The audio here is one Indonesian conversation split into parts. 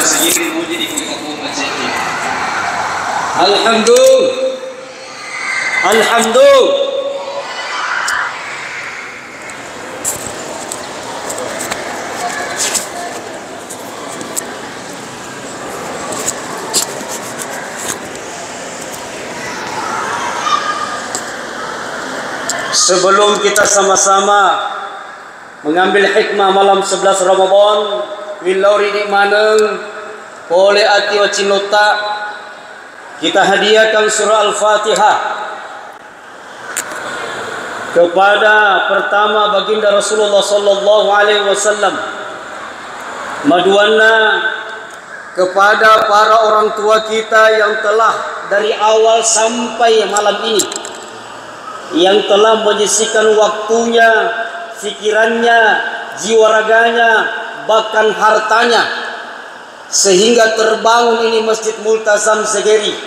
sendiri puji di kuku masjid. Alhamdulillah. Sebelum kita sama-sama mengambil hikmah malam 11 Ramadan, wilauri di maneng oleh ati wa cinota, kita hadiahkan surah Al-Fatihah kepada pertama baginda Rasulullah sallallahu alaihi wasallam, maduanna kepada para orang tua kita yang telah dari awal sampai malam ini, yang telah menyisihkan waktunya, fikirannya, jiwa raganya, bahkan hartanya, sehingga terbangun ini Masjid Multazam Segeri.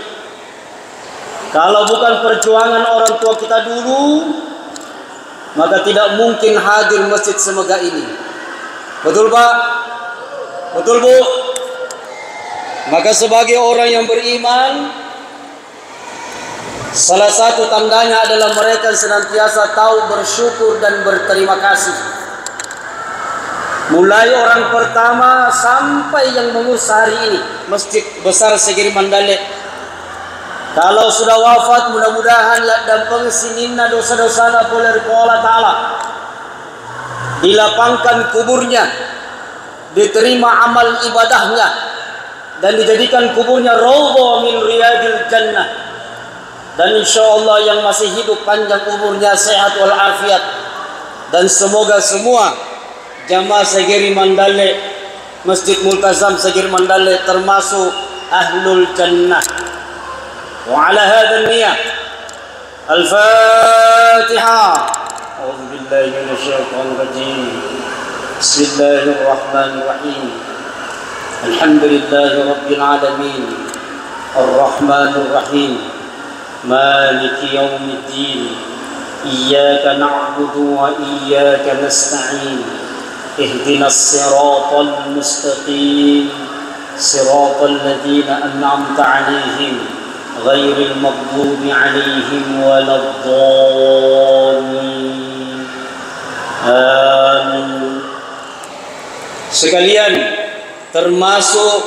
Kalau bukan perjuangan orang tua kita dulu, maka tidak mungkin hadir masjid semegah ini. Betul Pak? Betul Bu? Maka sebagai orang yang beriman, salah satu tandanya adalah mereka senantiasa tahu bersyukur dan berterima kasih. Mulai orang pertama sampai yang mengurus hari ini, Masjid Besar Segeri Mandale. Kalau sudah wafat, mudah-mudahan dan pengsininna dosa-dosana oleh Allah Ta'ala, dilapangkan kuburnya, diterima amal ibadahnya, dan dijadikan kuburnya raudhah min riyadil jannah. Dan insya Allah yang masih hidup panjang umurnya, sehat walafiat. Dan semoga semua jamaah Segeri Mandale, Masjid Multazam Segeri Mandale termasuk ahlul jannah. Wa ala hadha niyah Al-Fatihah. A'udzu billahi minasyaitonir rajim. Bismillahirrahmanirrahim. Alhamdulillahi rabbil alamin. Ar-Rahmanir Rahim. مالك يوم الدين إياك نعبد وإياك نستعين اهدنا الصراط المستقيم صراط الذين أنعمت عليهم غير المغضوب عليهم ولا الضالين آمين. Sekalian, termasuk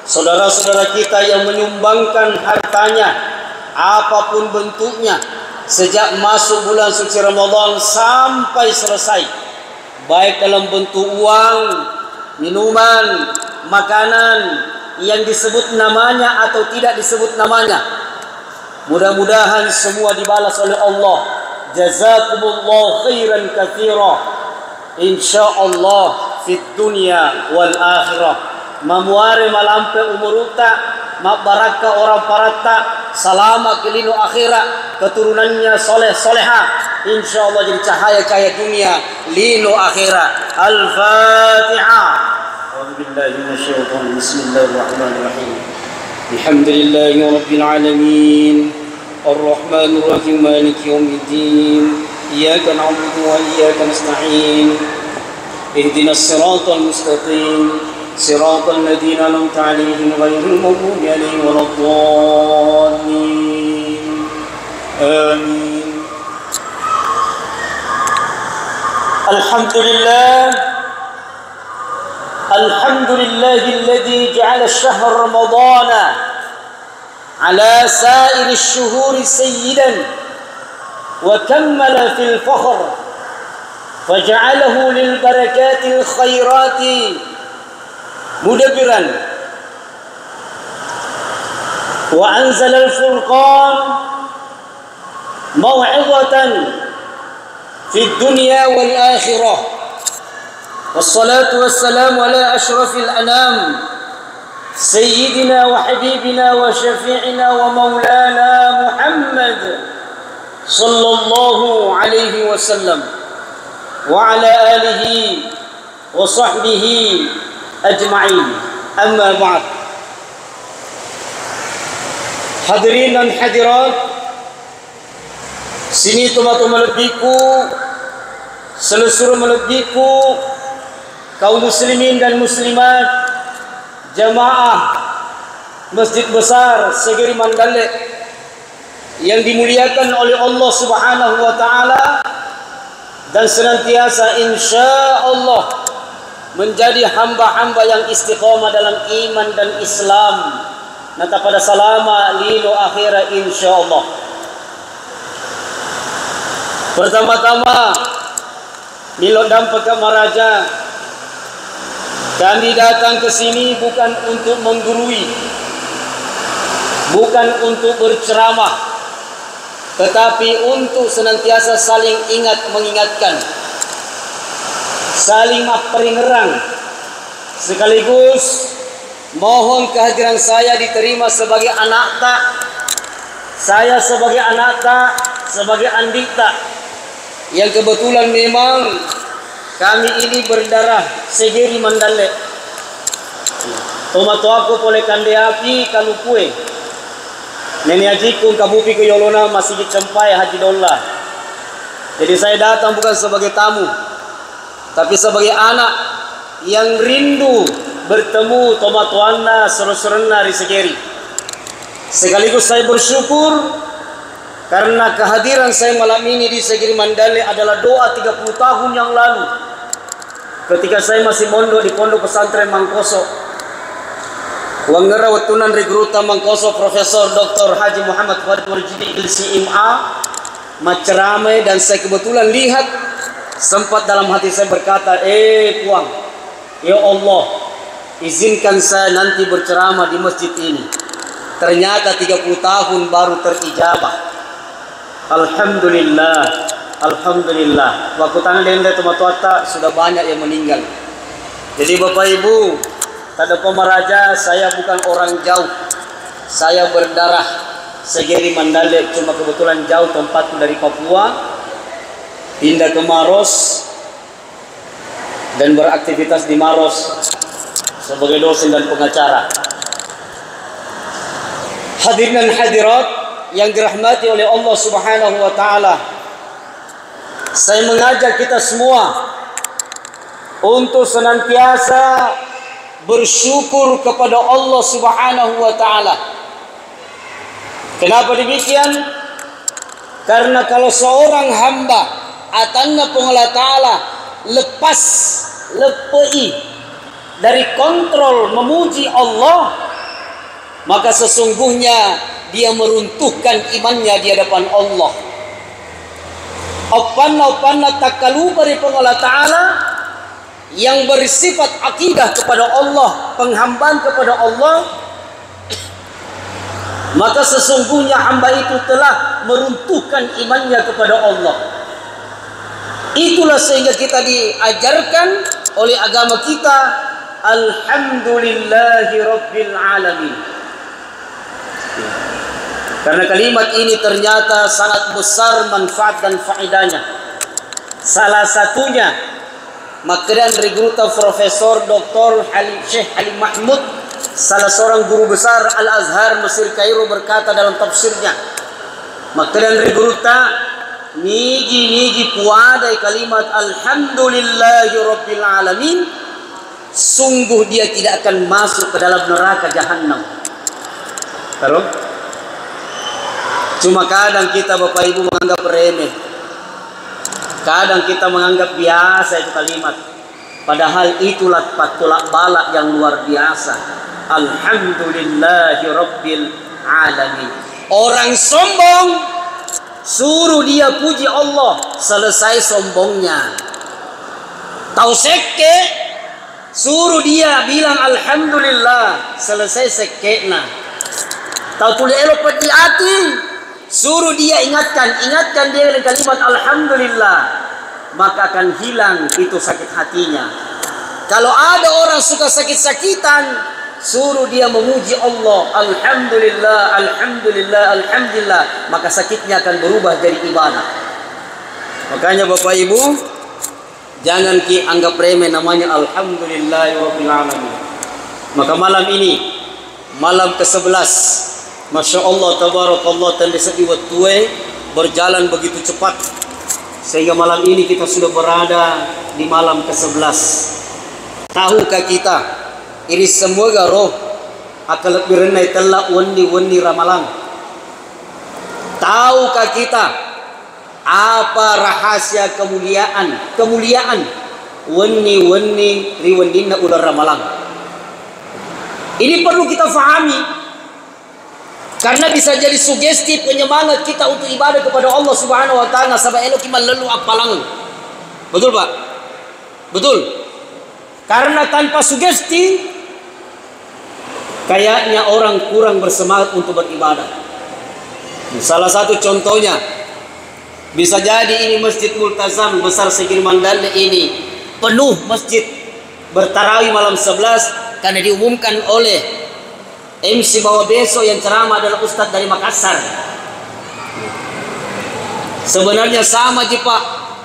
saudara-saudara kita yang menyumbangkan hartanya apapun bentuknya sejak masuk bulan suci Ramadan sampai selesai, baik dalam bentuk uang, minuman, makanan yang disebut namanya atau tidak disebut namanya, mudah-mudahan semua dibalas oleh Allah. Jazakumullah khairan katsira insyaallah fid dunya wal akhirah. Mamuare malampe umuruta mabaraka orang parata, salama kelino akhirat, keturunannya soleh soleha, insyaallah jadi cahaya-cahaya dunia, lino akhirat. Al-Fatihah. A'udzubillahi minasyaitonir rajim. Bismillahirrahmanirrahim. Alhamdulillahi rabbil alamin. Ar-Rahmanir Rahim. Maliki yaumiddin. Iyyaka na'budu wa iyyaka nasta'in. Ihdinas siratal mustaqim. صراط الذين أنعمت عليهم غير المغضوب عليهم ولا الضالين آمين. الحمد لله الذي جعل الشهر رمضان على سائر الشهور سيدا وكمل في الفخر فجعله للبركات الخيرات مدبرا وأنزل الفرقان موعظة في الدنيا والآخرة. والصلاة والسلام على أشرف الأنام سيدنا وحبيبنا وشفيعنا ومولانا محمد صلى الله عليه وسلم وعلى آله وصحبه ajma'in. Amma ba'd. Hadirin dan hadirat, sini tomato melebiku, seluruh melebiku, kaum muslimin dan muslimat, jamaah Masjid Besar Segeri Mandalek yang dimuliakan oleh Allah Subhanahu wa taala dan senantiasa insya Allah menjadi hamba-hamba yang istiqamah dalam iman dan Islam. Nata pada salama lilo akhira insya Allah. Pertama-tama Milo dampak Maraja, kami datang ke sini bukan untuk menggurui, bukan untuk berceramah, tetapi untuk senantiasa saling ingat mengingatkan, saling memperingerang, sekaligus mohon kehadiran saya diterima sebagai anak tak, saya sebagai anak tak, sebagai andik tak, yang kebetulan memang kami ini berdarah Segeri Mandalek. Tomato aku boleh kande api kalau kue. Nenek ajiku kabupi ke Yolona masih dicempai Haji Dollah. Jadi saya datang bukan sebagai tamu, tapi sebagai anak yang rindu bertemu tomatuanna seru-seruna di Segeri. Sekaligus saya bersyukur karena kehadiran saya malam ini di Segeri Mandalek adalah doa 30 tahun yang lalu ketika saya masih mondok di Pondok Pesantren Mangkoso. Wangera wetunan regruta Mangkoso Profesor Dr. Haji Muhammad Farid Murjidi LCMA macerame, dan saya kebetulan lihat sempat dalam hati saya berkata, Puang, ya Allah, izinkan saya nanti berceramah di masjid ini. Ternyata 30 tahun baru terijabah. Alhamdulillah, alhamdulillah. Waktu tangan lenda tomatuata sudah banyak yang meninggal. Jadi Bapak Ibu, tada Pemaraja, saya bukan orang jauh. Saya berdarah Segeri Mandalek, cuma kebetulan jauh tempatku dari Papua, pindah ke Maros dan beraktivitas di Maros sebagai dosen dan pengacara. Hadirin dan hadirat yang dirahmati oleh Allah Subhanahu wa taala, saya mengajak kita semua untuk senantiasa bersyukur kepada Allah Subhanahu wa taala. Kenapa demikian? Karena kalau seorang hamba atanna pengolah taala lepas lepei dari kontrol memuji Allah, maka sesungguhnya dia meruntuhkan imannya di hadapan Allah. Opan-opanna takalu dari pengolah ta'ala yang bersifat akidah kepada Allah, penghambaan kepada Allah, maka sesungguhnya hamba itu telah meruntuhkan imannya kepada Allah. Itulah sehingga kita diajarkan oleh agama kita, alhamdulillahi rabbil alamin. Karena kalimat ini ternyata sangat besar manfaat dan faedahnya. Salah satunya makran regruta Profesor Dr. Syekh Halim Mahmud, salah seorang guru besar Al-Azhar Mesir Kairo, berkata dalam tafsirnya, makran regruta niji puadai kalimat alhamdulillahi rabbil alamin, sungguh dia tidak akan masuk ke dalam neraka jahanam. Taruh. Cuma kadang kita Bapak Ibu menganggap remeh, kadang kita menganggap biasa itu kalimat, padahal itulah patulak balak yang luar biasa. Alhamdulillahi rabbil alamin. Orang sombong suruh dia puji Allah, selesai sombongnya. Tahu seke suruh dia bilang alhamdulillah, selesai sekena. Tahu tuli elok peti hati, suruh dia ingatkan dia dengan kalimat alhamdulillah, maka akan hilang itu sakit hatinya. Kalau ada orang suka sakit-sakitan, suruh dia memuji Allah, alhamdulillah, alhamdulillah, alhamdulillah, maka sakitnya akan berubah jadi ibadah. Makanya Bapak Ibu, jangan anggap remeh namanya alhamdulillahirabbil alamin. Maka malam ini, malam ke-11, Masya Allah, tabarakallah, tanda sediwat tuwe berjalan begitu cepat, sehingga malam ini kita sudah berada di malam ke-11. Tahukah kita Ini semua roh akal birenai telah wani ramalang. Tahukah kita apa rahasia kemuliaan wani riwandina ular ramalang? Ini perlu kita fahami, karena bisa jadi sugesti penyemangat kita untuk ibadah kepada Allah Subhanahu wa taala. Sabab elok kita lelu apalang. Betul Pak? Betul. Karena tanpa sugesti kayaknya orang kurang bersemangat untuk beribadah. Salah satu contohnya, bisa jadi ini Masjid Multazam besar segini Mandala ini penuh masjid bertarawih malam 11 karena diumumkan oleh MC bahwa besok yang ceramah adalah Ustadz dari Makassar. Sebenarnya sama ji Pak,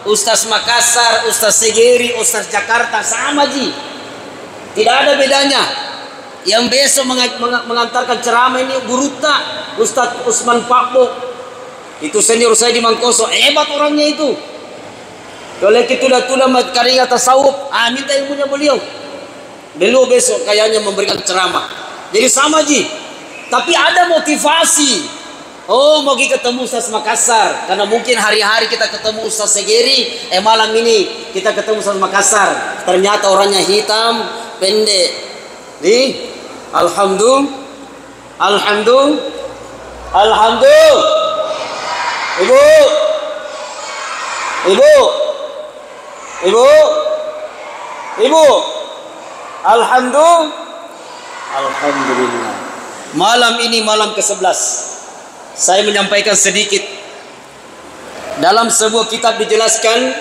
Ustadz Makassar, Ustadz Segeri, Ustadz Jakarta sama ji, tidak ada bedanya. Yang besok mengantarkan ceramah ini Guruta Ustadz Usman Pakbo, itu senior saya di Mangkoso, hebat orangnya itu. Kalau kita tulah karinga tasawuf, minta ilmunya beliau besok kayaknya memberikan ceramah. Jadi sama ji, tapi ada motivasi. Oh, mau ketemu Ustaz Makassar, karena mungkin hari-hari kita ketemu Ustaz Segeri, malam ini kita ketemu Ustaz Makassar. Ternyata orangnya hitam, pendek. Alhamdulillah. Ibu. Alhamdulillah. Malam ini malam ke-11. Saya menyampaikan sedikit. Dalam sebuah kitab dijelaskan,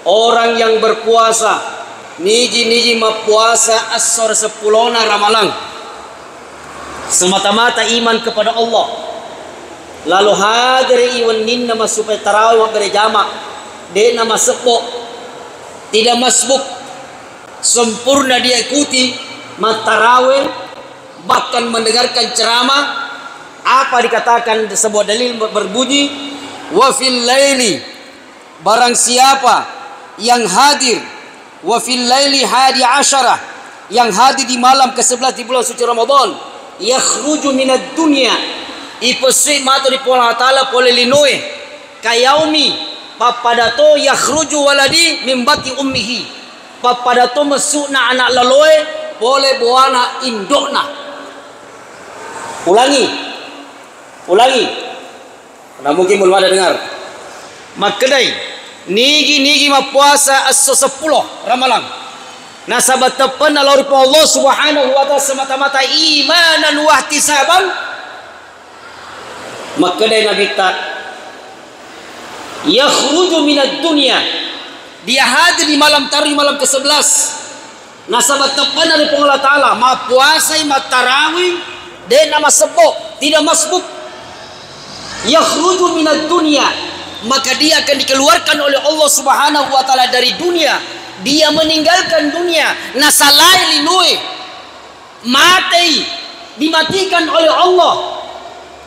orang yang berpuasa niji puasa asor 10 ramalang semata-mata iman kepada Allah, lalu hadiri iwan ninna supaya tarawih berjamaah de nama sepok tidak masbuk, sempurna dia ikuti matarawih, bahkan mendengarkan ceramah. Apa dikatakan sebuah dalil berbunyi wa fil laili, barang siapa yang hadir, wa fil laili 11, yang hadir di malam ke-11 di bulan suci Ramadan, yakhruju minad dunya, ipesi mata di Allah taala pole linoe kayaumi papadato yakhruju waladi min bati ummihi, papadato masukna anak laloe pole buana indokna. Ulangi, nah mungkin belum ada dengar. Makadai nigi puasa aso 10 ramalang. Nasabat tepan alori Allah Subhanahu wa taala semata-mata imanan wa ihtisaban. Makadai nabi ta yakhruju minad dunya, dia hadir di malam tarawih malam ke-11. Nasabat tepan dari Allah taala ma puasa ma tarawih de nama sebok tidak masbuk. Yakhruju minad dunya, maka dia akan dikeluarkan oleh Allah Subhanahu wa taala dari dunia. Dia meninggalkan dunia. Nasalai linui, mati, dimatikan oleh Allah.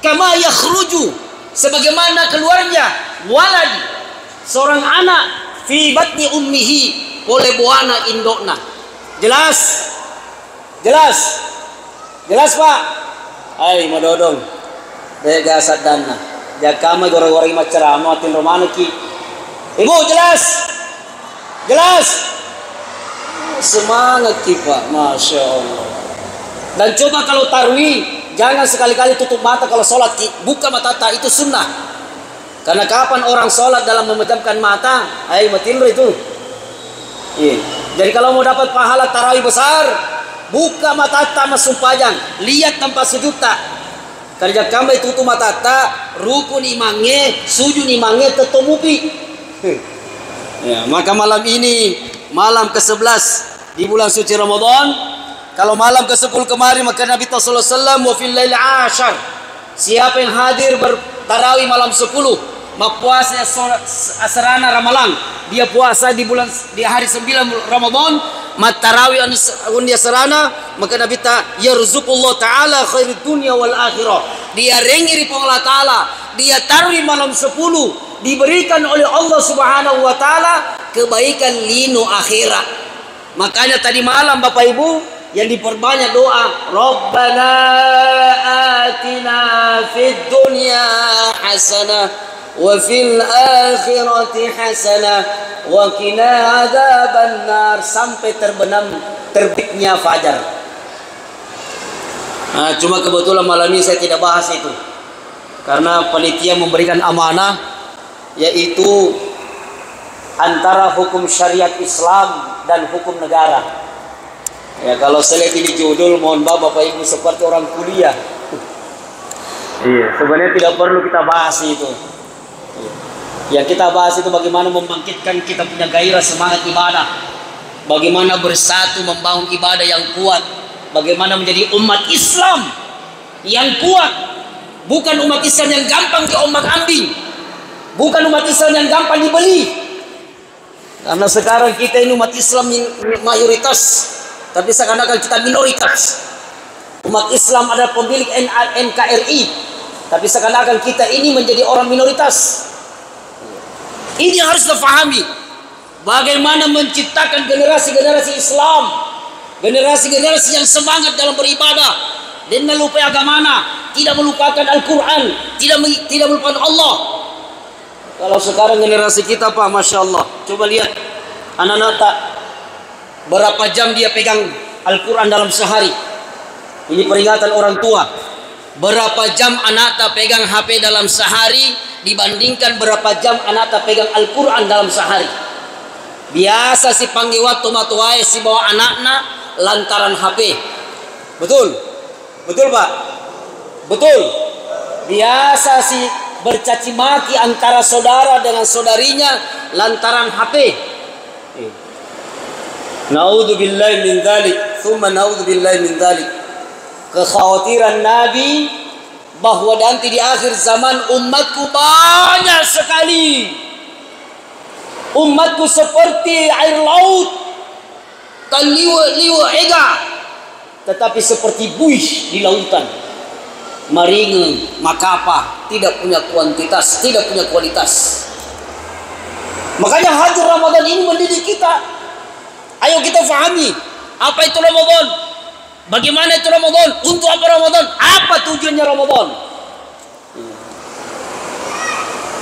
Kama yakhruju, sebagaimana keluarnya walad, seorang anak fi batni ummihi, oleh buana indokna. Jelas Pak. Hai madodong dega sadana jakama gora-gora macerama tin romano ki. Ibu jelas semangat ki Pak, Masya Allah. Dan coba kalau tarwi, jangan sekali-kali tutup mata kalau sholat ki, buka mata itu sunnah. Karena kapan orang sholat dalam memejamkan mata, matinro itu. Jadi kalau mau dapat pahala tarawih besar, buka mata masuk pajang, lihat tanpa sujud tak. Kerja kami tutup mata rukun imange, sujud imange tetumupi. Ya, maka malam ini malam ke-11 di bulan suci Ramadan. Kalau malam ke-10 kemarin, maka Nabi sallallahu alaihi wasallam wa fil lail 10, siapa yang hadir bertarawih malam 10, maka puasa asrana ramalang, dia puasa di hari 9 Ramadan, matarawih undi asrana, maka Nabi yarzuqullah taala khairid dunya wal akhirah, dia rengiri Allah taala, dia tarawih malam 10, diberikan oleh Allah Subhanahu wa taala kebaikan lino akhirat. Makanya tadi malam Bapak Ibu, yang diperbanyak doa, Rabbana atina fid dunya hasanah wa fil akhirati hasanah wa qina adzabannar, sampai terbenam terbitnya fajar. Nah, cuma kebetulan malam ini saya tidak bahas itu karena panitia memberikan amanah, yaitu antara hukum syariat Islam dan hukum negara. Ya, kalau saya lihat ini judul, mohon maaf Bapak Ibu seperti orang kuliah. Iya, sebenarnya tidak perlu kita bahas itu. Yang kita bahas itu bagaimana membangkitkan kita punya gairah semangat ibadah, bagaimana bersatu membangun ibadah yang kuat, bagaimana menjadi umat Islam yang kuat, bukan umat Islam yang gampang diombak-ambing, bukan umat Islam yang gampang dibeli. Karena sekarang kita ini umat Islam mayoritas, tapi seakan-akan kita minoritas. Umat Islam adalah pemilik NKRI, tapi seakan-akan kita ini menjadi orang minoritas. Ini yang harus difahami. Bagaimana menciptakan generasi-generasi Islam, generasi-generasi yang semangat dalam beribadah dan melupai agamana, tidak melupakan Al-Quran, tidak melupakan Allah. Kalau sekarang generasi kita Pak, Masya Allah, coba lihat anak-anak tak berapa jam dia pegang Al-Quran dalam sehari. Ini peringatan orang tua. Berapa jam anak tak pegang HP dalam sehari dibandingkan berapa jam anak tak pegang Al-Quran dalam sehari. Biasa si panggil waktu matuai si bawa anaknya lantaran HP. Betul? Betul Pak? Betul. Biasa si bercaci maki antara saudara dengan saudarinya lantaran HP. Naudzubillahi min dzalik, tsumma naudzubillahi min dzalik. Kekhawatiran Nabi bahwa nanti di akhir zaman umatku banyak sekali. Umatku seperti air laut, kaliwa ega, tetapi seperti buih di lautan. Maringe, makapa, tidak punya kuantitas, tidak punya kualitas. Makanya hadir Ramadan ini mendidik kita. Ayo kita fahami apa itu Ramadan, bagaimana itu Ramadan, untuk apa Ramadan, apa tujuannya Ramadan.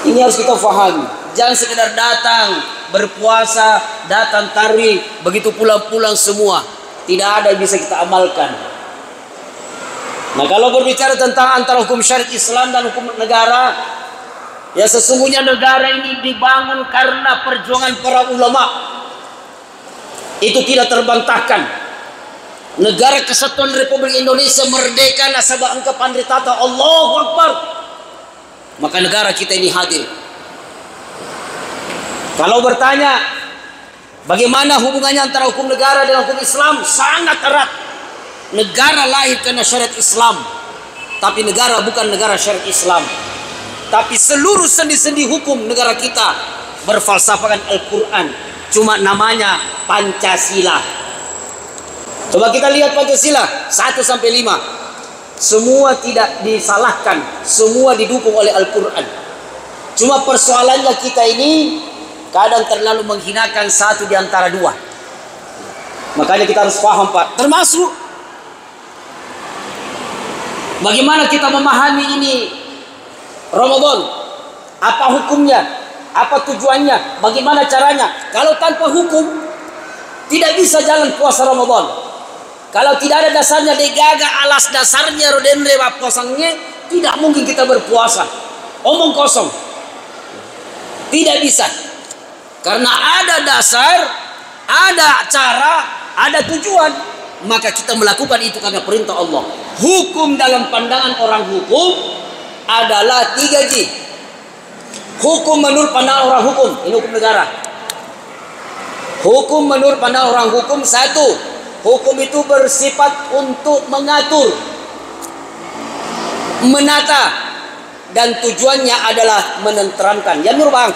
Ini harus kita fahami. Jangan sekedar datang berpuasa, datang tarik, begitu pulang-pulang semua. Tidak ada yang bisa kita amalkan. Nah, kalau berbicara tentang antara hukum syariat Islam dan hukum negara, ya sesungguhnya negara ini dibangun karena perjuangan para ulama. Itu tidak terbantahkan. Negara Kesatuan Republik Indonesia merdeka nasabah engkau pandritata, Allahu Akbar. Maka negara kita ini hadir. Kalau bertanya bagaimana hubungannya antara hukum negara dan hukum Islam, sangat erat. Negara lahir karena syariat Islam, tapi negara bukan negara syariat Islam. Tapi seluruh sendi-sendi hukum negara kita berfalsafahkan Al-Quran. Cuma namanya Pancasila. Coba kita lihat Pancasila 1 sampai 5. Semua tidak disalahkan, semua didukung oleh Al-Quran. Cuma persoalannya kita ini kadang terlalu menghinakan satu di antara dua. Makanya kita harus paham Pak. Termasuk bagaimana kita memahami ini Ramadan. Apa hukumnya? Apa tujuannya? Bagaimana caranya? Kalau tanpa hukum tidak bisa jalan puasa Ramadan. Kalau tidak ada dasarnya, degaga alas dasarnya rodenre puasanya, tidak mungkin kita berpuasa. Omong kosong. Tidak bisa. Karena ada dasar, ada cara, ada tujuan, maka kita melakukan itu karena perintah Allah. Hukum dalam pandangan orang hukum adalah 3G. Hukum menurut pandangan orang hukum, ini hukum negara. Hukum menurut pandangan orang hukum, 1, hukum itu bersifat untuk mengatur, menata, dan tujuannya adalah menenteramkan. Ya menurut Bang,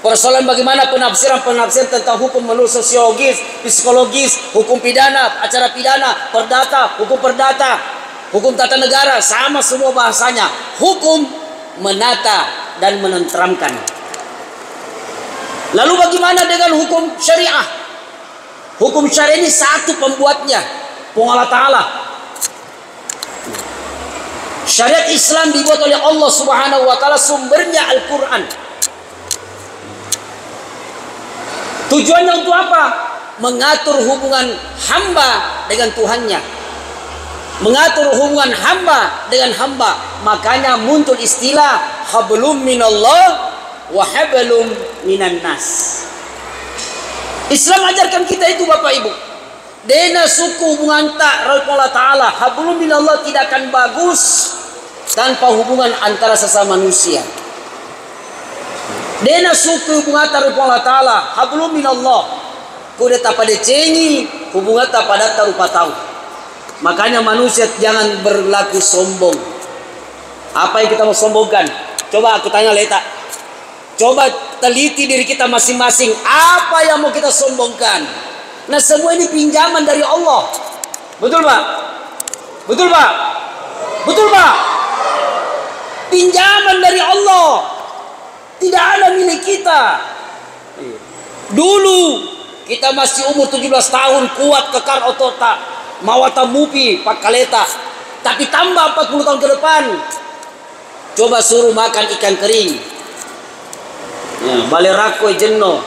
persoalan bagaimana penafsiran tentang hukum menurut sosiologis, psikologis, hukum pidana, acara pidana, perdata, hukum tata negara, sama semua bahasanya. Hukum menata dan menenteramkan. Lalu bagaimana dengan hukum syariah? Hukum syariah ini satu pembuatnya, Allah Ta'ala. Syariat Islam dibuat oleh Allah Subhanahu wa Ta'ala, sumbernya Al-Quran. Tujuannya untuk apa? Mengatur hubungan hamba dengan Tuhannya, mengatur hubungan hamba dengan hamba. Makanya muncul istilah hablum minallah wa hablum minan nas. Islam ajarkan kita itu Bapak Ibu. Dena suku hubungan tak Allah Ta'ala, hablum minallah tidak akan bagus tanpa hubungan antara sesama manusia. Dena suku hubungan tak Allah Ta'ala, hablum minallah. Kuda tak pada cengi, hubungan tak pada tarupa tahu. Makanya manusia jangan berlaku sombong. Apa yang kita mau sombongkan? Coba aku tanya Leta. Coba teliti diri kita masing-masing. Apa yang mau kita sombongkan? Nah, semua ini pinjaman dari Allah. Betul Pak? Betul Pak? Betul Pak? Pinjaman dari Allah. Tidak ada milik kita. Dulu kita masih umur 17 tahun, kuat kekar otota, mawata mupi pak kaleta. Tapi tambah 40 tahun ke depan, coba suruh makan ikan kering. Balerako jeno,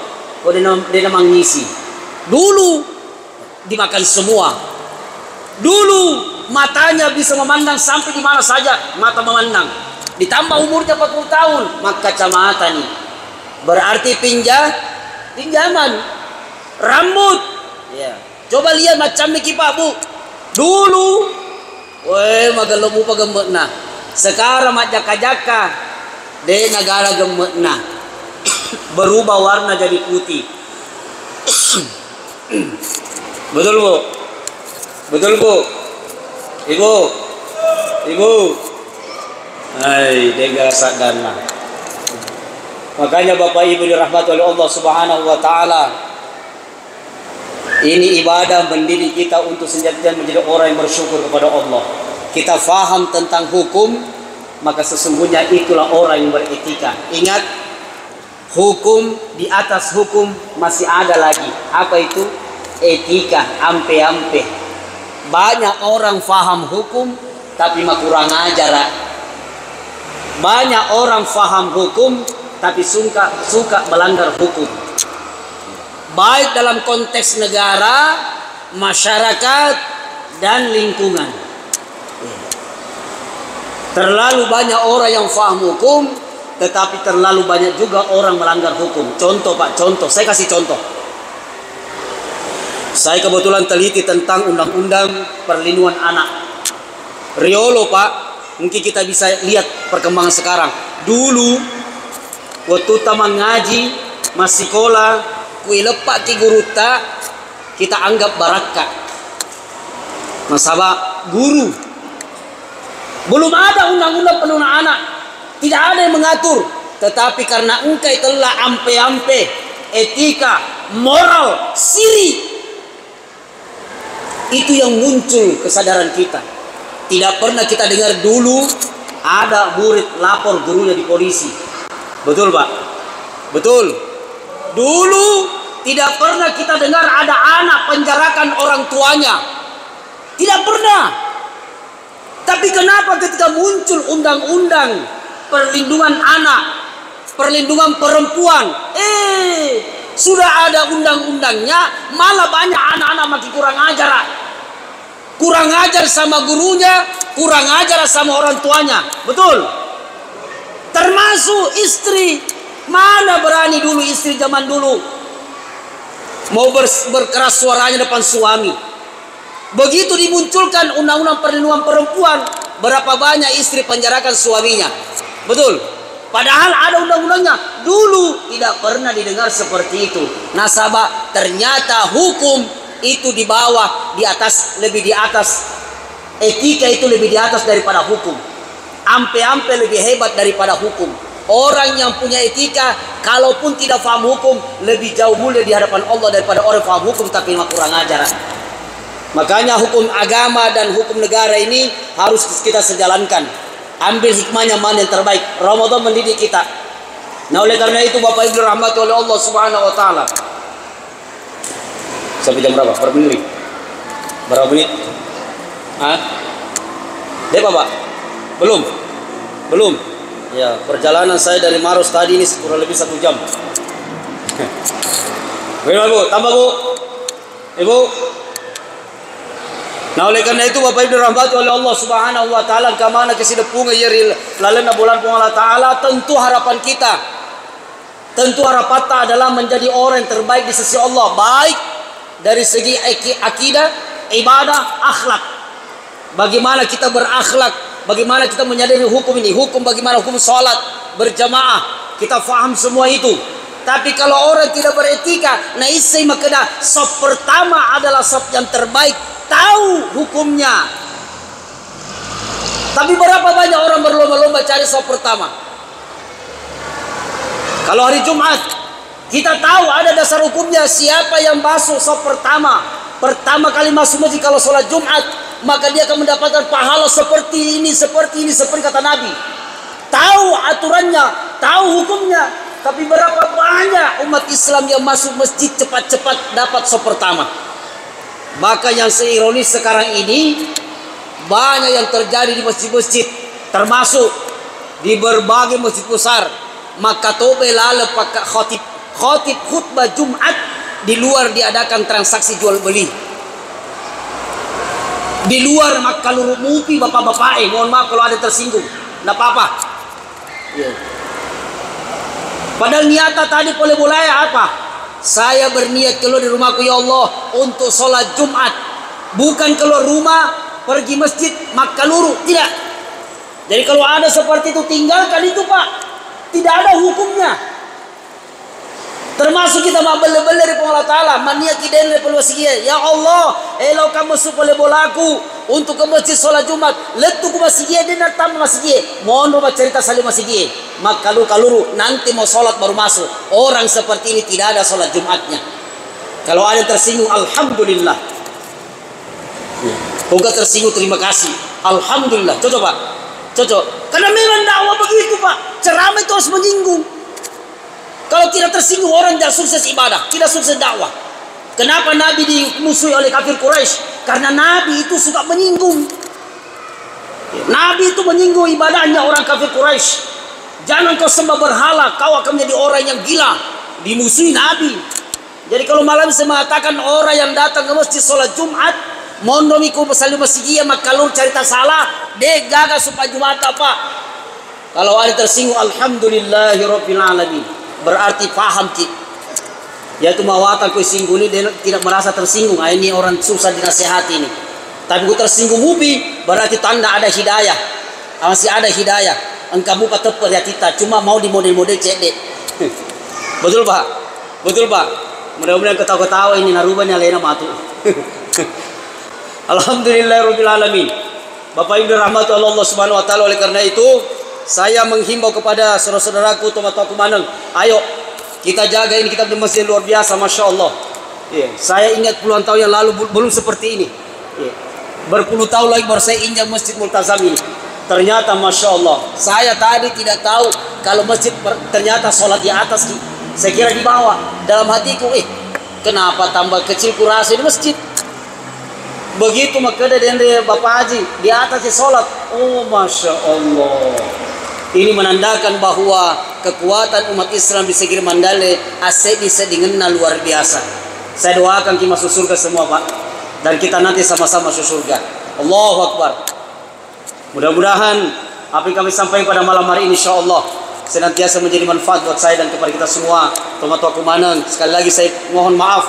dia mangisi. Dulu dimakan semua. Dulu matanya bisa memandang sampai di mana saja mata memandang. Ditambah umurnya 40 tahun, maka kacamata nih. Berarti pinjaman. Rambut, ya. Coba lihat macam ni Pak Bu. Dulu, magalemu pa gemekna. Sekarang mak jaka-jaka, de negara gemekna. Berubah warna jadi putih. Betul Bu? Betul Bu? Ibu. Hai, dengar sadana. Makanya Bapak Ibu dirahmati oleh Allah Subhanahu wa Ta'ala. Ini ibadah mendidik kita untuk senantiasa menjadi orang yang bersyukur kepada Allah. Kita faham tentang hukum, maka sesungguhnya itulah orang yang beretika. Ingat, hukum di atas hukum masih ada lagi. Apa itu? Etika, ampe-ampe. Banyak orang faham hukum, tapi kurang ajar. Banyak orang faham hukum, tapi suka melanggar hukum. Baik dalam konteks negara, masyarakat, dan lingkungan. Terlalu banyak orang yang paham hukum, tetapi terlalu banyak juga orang melanggar hukum. Contoh Pak, contoh. Saya kasih contoh. Saya kebetulan teliti tentang Undang-Undang Perlindungan Anak. Riolo Pak, mungkin kita bisa lihat perkembangan sekarang. Dulu, waktu kita mengaji, masih sekolah, kui lepak ki guru tak, kita anggap baraka. Nasabah guru. Belum ada undang-undang perlindungan anak. Tidak ada yang mengatur. Tetapi karena engkau telah ampe-ampe etika, moral, siri, itu yang muncul kesadaran kita. Tidak pernah kita dengar dulu ada murid lapor gurunya di polisi. Betul Pak? Betul. Dulu tidak pernah kita dengar ada anak penjarakan orang tuanya. Tidak pernah. Tapi kenapa ketika muncul undang-undang perlindungan anak, perlindungan perempuan, sudah ada undang-undangnya, malah banyak anak-anak makin kurang ajar. Kurang ajar sama gurunya, kurang ajar sama orang tuanya. Betul? Termasuk istri. Mana berani dulu istri zaman dulu mau berkeras suaranya depan suami. Begitu dimunculkan undang-undang perlindungan perempuan, berapa banyak istri penjarakan suaminya. Betul? Padahal ada undang-undangnya. Dulu tidak pernah didengar seperti itu. Nasabah, ternyata hukum itu di bawah, di atas, lebih di atas. Etika itu lebih di atas daripada hukum. Ampe-ampe lebih hebat daripada hukum. Orang yang punya etika, kalaupun tidak paham hukum, lebih jauh mulia di hadapan Allah daripada orang yang paham hukum tapi kurang ajar. Makanya hukum agama dan hukum negara ini harus kita sejalankan. Ambil hikmahnya mana yang terbaik. Ramadan mendidik kita. Nah, oleh karena itu Bapak Ibu rahmati oleh Allah Subhanahu wa Ta'ala. Sampai jam berapa? Per menit. Berapa menit? Hah? Dek Bapak? Belum. Ya, perjalanan saya dari Maros tadi ini kurang lebih 1 jam. Bagaimana Bu? Tambah Bu? Ibu? Nah oleh karena itu Bapak Ibu dirahmati oleh Allah Subhanahu wa taala, kamana kesidepunga yeri lalena bulan Allah taala, tentu harapan kita, tentu harapan kita adalah menjadi orang yang terbaik di sisi Allah, baik dari segi akidah, ibadah, akhlak. Bagaimana kita berakhlak, bagaimana kita menyadari hukum ini, hukum bagaimana hukum salat berjamaah, kita faham semua itu. Tapi kalau orang tidak beretika, nah isai makna sop pertama adalah sop yang terbaik, tahu hukumnya. Tapi berapa banyak orang berlomba-lomba cari sop pertama? Kalau hari Jumat, kita tahu ada dasar hukumnya, siapa yang masuk sop pertama kali masuk masjid kalau sholat Jumat, maka dia akan mendapatkan pahala seperti ini, seperti kata Nabi. Tahu aturannya, tahu hukumnya. Tapi berapa banyak umat Islam yang masuk masjid cepat-cepat dapat sop pertama. Maka yang seironis sekarang ini, banyak yang terjadi di masjid-masjid, termasuk di berbagai masjid besar. Maka tobe lale pakai khotib khutbah Jumat, di luar diadakan transaksi jual beli. Di luar maka luru mupi bapak-bapak, mohon maaf kalau ada tersinggung, tidak apa-apa. Padahal niatan tadi boleh-boleh apa? Saya berniat keluar di rumahku ya Allah untuk sholat Jumat, bukan keluar rumah pergi masjid maka luru, tidak. Jadi kalau ada seperti itu tinggalkan itu Pak, tidak ada hukumnya. Termasuk kita mabel-bel dari Allah Ta'ala, maniat kita dari pelwasiya. Ya Allah, elo kamu supaya bolaku untuk ke masjid sholat Jumat, letu ku masjid dan datang masjid. Mohon bapak cerita saling masjid. Maka kaluru nanti mau sholat baru masuk. Orang seperti ini tidak ada sholat Jumatnya. Kalau ada yang tersinggung, alhamdulillah. Bukan tersinggung, terima kasih. Alhamdulillah. Cocok Pak, cocok. Karena memang dakwah begitu Pak. Ceramah itu harus menyinggung. Kalau tidak tersinggung orang tidak sukses ibadah, tidak sukses dakwah. Kenapa Nabi dimusuhi oleh kafir Quraisy? Karena Nabi itu suka menyinggung. Nabi itu menyinggung ibadahnya orang kafir Quraisy. Jangan kau sembah berhala, kau akan menjadi orang yang gila. Dimusuhi Nabi. Jadi kalau malam saya mengatakan orang yang datang ke masjid sholat Jumat, mondomiku bersali masjid, maka lu cerita salah, deh gagal supaya Jumat apa? Kalau ada tersinggung, alhamdulillahirabbil alamin. Berarti paham ki. Yaitu mawatan ku singgung ini dia tidak merasa tersinggung. Ini orang susah dinasihati ini. Tapi ku tersinggung mubi, berarti tanda ada hidayah. Masih ada hidayah. Engkau buka teper ya kita, cuma mau di model-model cedek. Betul Pak? Betul Pak? Mudah-mudahan ketawa-ketawa ini narubahnya lena matu. Alhamdulillahirabbil alamin. Bapak Ibu rahmat Allah Subhanahu wa taala, oleh karena itu saya menghimbau kepada saudara-saudaraku, teman-temanku maneng, ayo kita jaga ini, kita di masjid luar biasa, masya Allah. Saya ingat puluhan tahun yang lalu belum seperti ini. Berpuluh tahun lagi baru saya injak masjid Multazam ini. Ternyata masya Allah, saya tadi tidak tahu kalau masjid ternyata sholat di atas. Saya kira di bawah. Dalam hatiku, kenapa tambah kecil kurasa di masjid? Begitu maka dari Bapak Haji di atas sholat. Oh masya Allah. Ini menandakan bahwa kekuatan umat Islam di Segiri Mandale asli bisa dikenal luar biasa. Saya doakan kita masuk surga semua Pak, dan kita nanti sama-sama masuk surga. Allahu Akbar. Mudah-mudahan apa yang kami sampaikan pada malam hari ini insya Allah senantiasa menjadi manfaat buat saya dan kepada kita semua. Teman-temanku maneng, sekali lagi saya mohon maaf.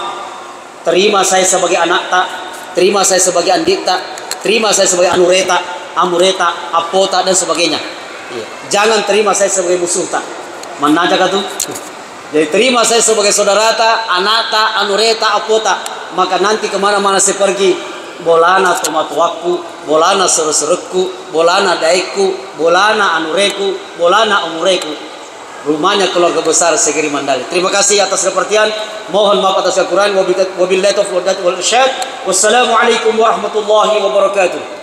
Terima saya sebagai anak tak, terima saya sebagai andik tak, terima saya sebagai anureta, amureta, apota dan sebagainya. Jangan terima saya sebagai musuh tak. Mana aja tuh? Jadi terima saya sebagai saudara tak, anak tak, anureta, apota. Maka nanti kemana-mana saya pergi, bolana tomatuaku, bolana seru-seruku, bolana daiku, bolana anureku, bolana umureku. Rumahnya keluarga besar Segiri Mandale. Terima kasih atas perhatian. Mohon maaf atas kekurangan. Wabillahi taufiq wal hidayah wal irsyad. Wassalamualaikum warahmatullahi wabarakatuh.